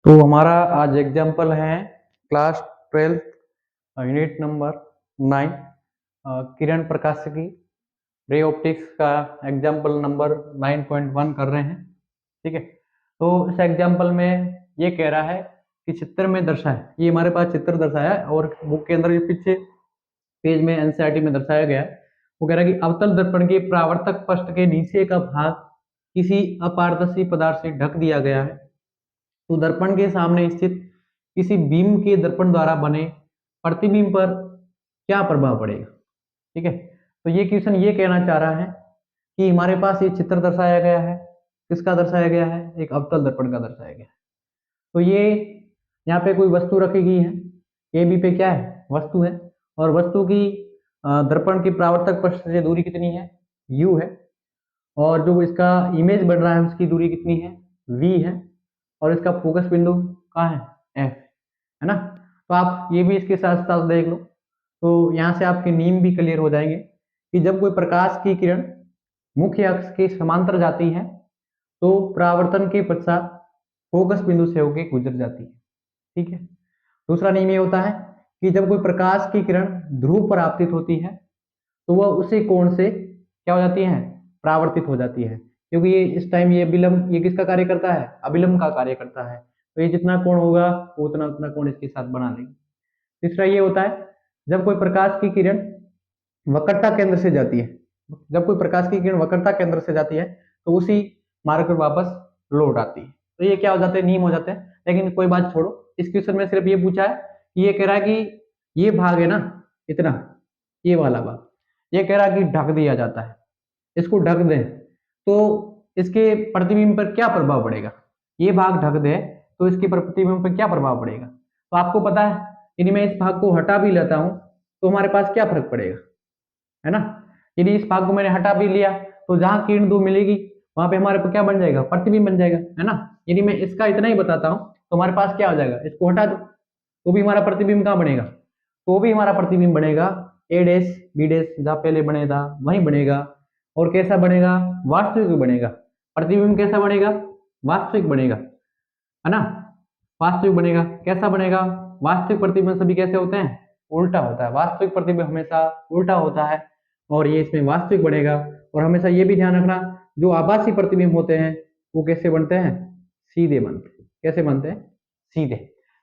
तो हमारा आज एग्जाम्पल है क्लास 12 यूनिट नंबर 9 किरण प्रकाशिकी रे ऑप्टिक्स का एग्जाम्पल नंबर 9.1 कर रहे हैं। ठीक है, तो इस एग्जाम्पल में ये कह रहा है कि चित्र में दर्शाए, ये हमारे पास चित्र दर्शाया है और बुक के अंदर ये पीछे पेज में एनसीईआरटी में दर्शाया गया है। वो कह रहा है कि अवतल दर्पण के परावर्तक पृष्ठ के नीचे का भाग किसी अपारदर्शी पदार्थ से ढक दिया गया है, तो दर्पण के सामने स्थित किसी बीम के दर्पण द्वारा बने प्रतिबिंब पर क्या प्रभाव पड़ेगा। ठीक है, तो ये क्वेश्चन ये कहना चाह रहा है कि हमारे पास ये चित्र दर्शाया गया है, किसका दर्शाया गया है, एक अवतल दर्पण का दर्शाया गया है। तो ये यहाँ पे कोई वस्तु रखी गई है, ए बी पे क्या है, वस्तु है, और वस्तु की दर्पण की परावर्तक पृष्ठ से दूरी कितनी है, u है, और जो इसका इमेज बन रहा है उसकी दूरी कितनी है, v है, और इसका फोकस बिंदु कहाँ है, f है ना। तो आप ये भी इसके साथ साथ देख लो, तो यहाँ से आपके नियम भी क्लियर हो जाएंगे कि जब कोई प्रकाश की किरण मुख्य अक्ष के समांतर जाती है तो परावर्तन के पश्चात फोकस बिंदु से होकर गुजर जाती है। ठीक है, दूसरा नियम ये होता है कि जब कोई प्रकाश की किरण ध्रुव पर आपतित होती है तो वह उसी कोण से क्या हो जाती है, परावर्तित हो जाती है, क्योंकि ये इस टाइम ये विलंब, ये किसका कार्य करता है, अभिलंब का कार्य करता है। तो ये जितना कोण होगा वो उतना उतना कोण इसके साथ बना लेंगे। तीसरा ये होता है जब कोई प्रकाश की किरण वक्रता केंद्र से जाती है, जब कोई प्रकाश की किरण वक्रता केंद्र से जाती है तो उसी मार्ग पर वापस लौट आती है। तो ये क्या हो जाते हैं, नियम हो जाते हैं। लेकिन कोई बात छोड़ो, इस क्वेश्चन में सिर्फ ये पूछा है कि ये कह रहा है कि ये भाग है ना, इतना, ये वाला भाग, ये कह रहा है कि ढक दिया जाता है, इसको ढक दें तो इसके प्रतिबिंब पर क्या प्रभाव पड़ेगा, ये भाग ढक दे तो इसके प्रतिबिंब पर क्या प्रभाव पड़ेगा। तो आपको पता है यदि मैं इस भाग को हटा भी लेता हूं तो हमारे पास क्या फर्क पड़ेगा, है ना। यदि इस भाग को मैंने हटा भी लिया तो जहां किरण 2 मिलेगी वहां पे हमारे पास क्या बन जाएगा, प्रतिबिंब बन जाएगा, है ना। यदि मैं इसका इतना ही बताता हूं तो हमारे पास क्या हो जाएगा, इसको हटा दो तो भी हमारा प्रतिबिंब कहाँ बनेगा, तो भी हमारा प्रतिबिंब बनेगा ए डैश बी डैश, जहाँ पहले बने था वहीं बनेगा। और कैसा बनेगा, वास्तविक बनेगा। प्रतिबिंब कैसा बनेगा, वास्तविक बनेगा, है ना, वास्तविक बनेगा। कैसा बनेगा, वास्तविक प्रतिबिंब सभी कैसे होते हैं, उल्टा होता है, वास्तविक प्रतिबिंब हमेशा उल्टा होता है, और ये इसमें वास्तविक बनेगा। और हमेशा ये भी ध्यान रखना, जो आभासी प्रतिबिंब होते हैं वो कैसे बनते हैं, सीधे बनते हैं। कैसे बनते हैं, सीधे।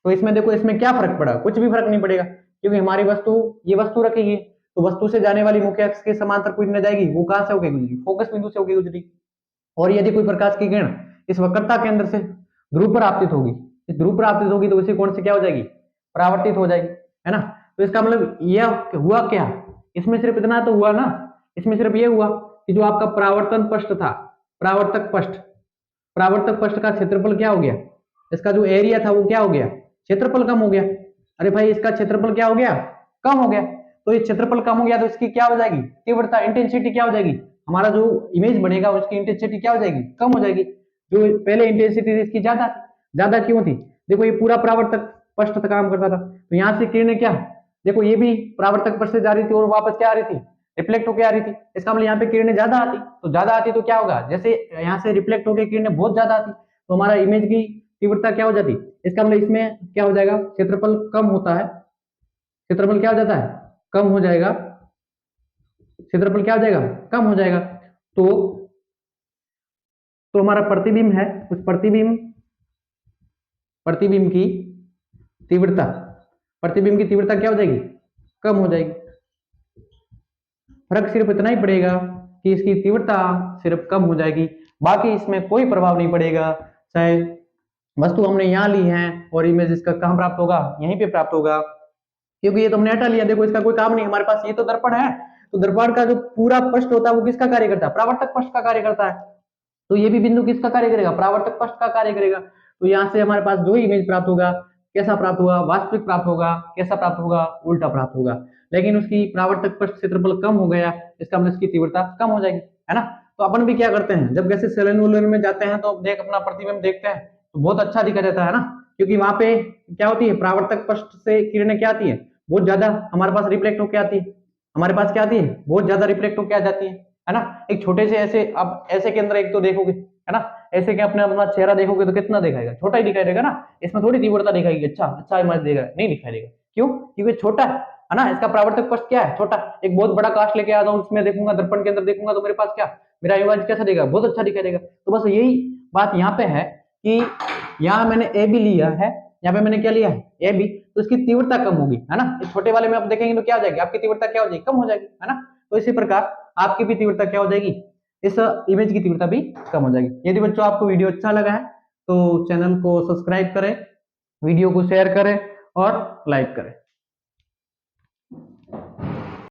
तो इसमें देखो, इसमें क्या फर्क पड़ा, कुछ भी फर्क नहीं पड़ेगा, क्योंकि हमारी वस्तु, ये वस्तु रखेगी तो वस्तु से जाने वाली मुख्य अक्ष के समांतर कोई न जाएगी, वो कहां से होकर गुजरी, फोकस बिंदु से होकर गुजरी। और यदि कोई प्रकाश की किरण इस वक्रता के अंदर से ध्रुव पर आपतित होगी, इस ध्रुव पर आपतित होगी तो उसी कोण से क्या हो जाएगी, परावर्तित हो जाएगी, है ना। तो इसका मतलब यह हुआ क्या, इसमें सिर्फ इतना तो हुआ ना, इसमें सिर्फ ये हुआ कि जो आपका परावर्तन पृष्ठ था, परावर्तक पृष्ठ, परावर्तक पृष्ठ का क्षेत्रफल क्या हो गया, इसका जो एरिया था वो क्या हो गया, क्षेत्रफल कम हो गया। अरे भाई, इसका क्षेत्रफल क्या हो गया, कम हो गया। तो ये क्षेत्रफल कम हो गया तो इसकी क्या हो जाएगी, तीव्रता, इंटेंसिटी क्या हो जाएगी, हमारा जो इमेज बनेगा उसकी इंटेंसिटी क्या हो जाएगी, कम हो जाएगी। जो पहले इंटेंसिटी थी इसकी ज्यादा, ज्यादा क्यों थी, देखो ये पूरा परावर्तक पृष्ठ तक काम करता था, तो यहाँ से किरणें क्या, देखो ये भी परावर्तक पृष्ठ से जा रही थी और वापस क्या आ रही थी, रिफ्लेक्ट होकर आ रही थी। इसका मतलब यहाँ पे किरणें ज्यादा आती, तो ज्यादा आती तो क्या होगा, जैसे यहाँ से रिफ्लेक्ट होकर किरणें बहुत ज्यादा आती तो हमारा इमेज की तीव्रता क्या हो जाती। इसका मतलब इसमें क्या हो जाएगा, क्षेत्रफल कम होता है, क्षेत्रफल क्या हो जाता है, कम हो जाएगा, क्षेत्रफल क्या हो जाएगा, कम हो जाएगा। तो हमारा प्रतिबिंब है, उस प्रतिबिंब की तीव्रता, प्रतिबिंब की तीव्रता क्या हो जाएगी, कम हो जाएगी। फर्क सिर्फ इतना ही पड़ेगा कि इसकी तीव्रता सिर्फ कम हो जाएगी, बाकी इसमें कोई प्रभाव नहीं पड़ेगा। चाहे वस्तु हमने यहाँ ली है और इमेज इसका कहाँ प्राप्त होगा, यहीं पे प्राप्त होगा, क्योंकि ये तो हमने हटा लिया, देखो इसका कोई काम नहीं हमारे पास, ये तो दर्पण है, तो दर्पण का जो पूरा पृष्ठ होता है वो किसका कार्य करता है, परावर्तक पृष्ठ का कार्य करता है। तो ये भी बिंदु किसका कार्य करेगा, परावर्तक पृष्ठ का कार्य करेगा। तो यहाँ से हमारे पास जो इमेज प्राप्त होगा, कैसा प्राप्त होगा, वास्तविक प्राप्त होगा, कैसा प्राप्त होगा, उल्टा प्राप्त होगा। लेकिन उसकी परावर्तक पृष्ठ क्षेत्रफल कम हो गया, इसका मतलब इसकी तीव्रता कम हो जाएगी, है ना। तो अपन भी क्या करते हैं, जब जैसे सेलेन वोलेन में जाते हैं तो देख अपना प्रतिबिंब देखते हैं तो बहुत अच्छा दिखा जाता है ना, क्योंकि वहां पे क्या होती है, परावर्तक पृष्ठ से किरणें क्या आती है, बहुत ज्यादा हमारे पास रिफ्लेक्ट होकर आती है, हमारे पास क्या आती है, बहुत ज्यादा रिफ्लेक्ट होकर आ जाती है ना। एक छोटे से ऐसे, अब ऐसे के अंदर एक तो देखोगे, है ना, ऐसे कि अपने अपना चेहरा देखोगे तो कितना दिखाएगा, छोटा ही दिखाई देगा ना, इसमें थोड़ी तीव्रता दिखाएगी, अच्छा इमेज देगा, नहीं दिखाई देगा। क्यों? क्योंकि छोटा है ना, इसका परावर्तक पक्ष क्या है, छोटा। एक बहुत बड़ा कास्ट लेके आता हूँ, उसमें देखूंगा, दर्पण के अंदर देखूंगा तो मेरे पास क्या, मेरा इमेज कैसा दिखेगा, बहुत अच्छा दिखाई देगा। तो बस यही बात यहाँ पे है कि यहाँ मैंने ए बी लिया है, यहाँ पे मैंने क्या लिया है, ए बी, तो इसकी तीव्रता कम होगी, है ना। इस छोटे वाले में आप देखेंगे तो क्या हो जाएगी, आपकी तीव्रता क्या हो जाएगी, कम हो जाएगी, है ना। तो इसी प्रकार आपकी भी तीव्रता क्या हो जाएगी, इस इमेज की तीव्रता भी कम हो जाएगी। यदि बच्चों आपको वीडियो अच्छा लगा है तो चैनल को सब्सक्राइब करें, वीडियो को शेयर करें और लाइक करें।